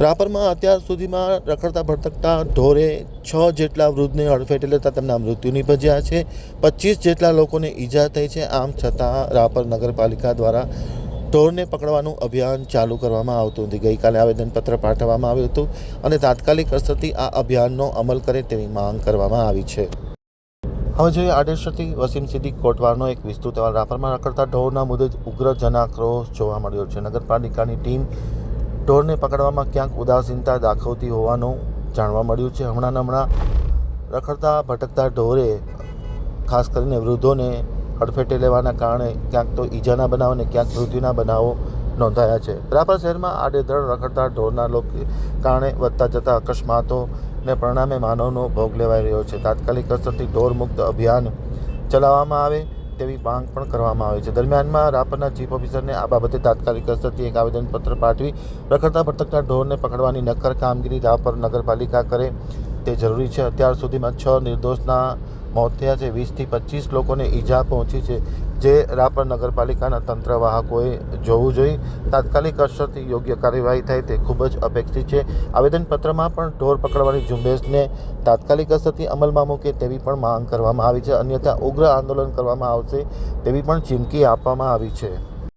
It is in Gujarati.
રાપરમાં અત્યાર સુધીમાં રખડતા ભટકતા ઢોરે 6 જેટલા વૃદ્ધને હડફેટે લેતા તેમના મૃત્યુ નિપજ્યા છે। 25 જેટલા લોકોને ઈજા થઈ છે। આમ છતાં રાપર નગરપાલિકા દ્વારા ઢોરને પકડવાનું અભિયાન ચાલુ કરવામાં આવતું નથી। ગઈકાલે આવેદનપત્ર પાઠવવામાં આવ્યું હતું અને તાત્કાલિક અસરથી આ અભિયાનનો અમલ કરે તેવી માંગ કરવામાં આવી છે। હવે જોઈએ આડેસરથી વસીમ સિદ્દીક કોટવારનો એક વિસ્તૃત અહેવાલ। રાપરમાં રખડતા ઢોરના મુદ્દે ઉગ્ર જનાક્રોશ જોવા મળ્યો છે। નગરપાલિકાની ટીમ ઢોરને પકડવામાં ક્યાંક ઉદાસીનતા દાખવતી હોવાનું જાણવા મળ્યું છે। હમણાં રખડતા ભટકતા ઢોરે ખાસ કરીને વૃદ્ધોને હડફેટે લેવાના કારણે ક્યાંક તો ઈજાના બનાવો અને ક્યાંક મૃત્યુના બનાવો નોંધાયા છે। રાપર શહેરમાં આડેધડ રખડતા ઢોરના કારણે વધતા જતા અકસ્માતોને પરિણામે માનવનો ભોગ લેવાઈ રહ્યો છે। તાત્કાલિક અસરથી ઢોર મુક્ત અભિયાન ચલાવવામાં આવે તેવી માંગ પણ કરવામાં આવી છે। દરમિયાનમાં રાપરના ચીફ ઓફિસરને આ બાબતે તાત્કાલિક અસરથી એક આવેદનપત્ર પાઠવી રખડતા ભટકતા ઢોરને પકડવાની નક્કર કામગીરી રાપર નગરપાલિકા કરે તે જરૂરી છે। અત્યાર સુધીમાં 6 નિર્દોષના મોત થયા છે। 20થી 25 લોકોને ઈજા પહોંચી છે, જે રાપર નગરપાલિકાના તંત્રવાહકોએ જોવું જોઈએ। તાત્કાલિક અસરથી યોગ્ય કાર્યવાહી થાય તે ખૂબ જ અપેક્ષિત છે। આવેદનપત્રમાં પણ ઢોર પકડવાની ઝુંબેશને તાત્કાલિક અસરથી અમલમાં મૂકે તેવી પણ માંગ કરવામાં આવી છે, અન્યથા ઉગ્ર આંદોલન કરવામાં આવશે તેવી પણ ચીમકી આપવામાં આવી છે।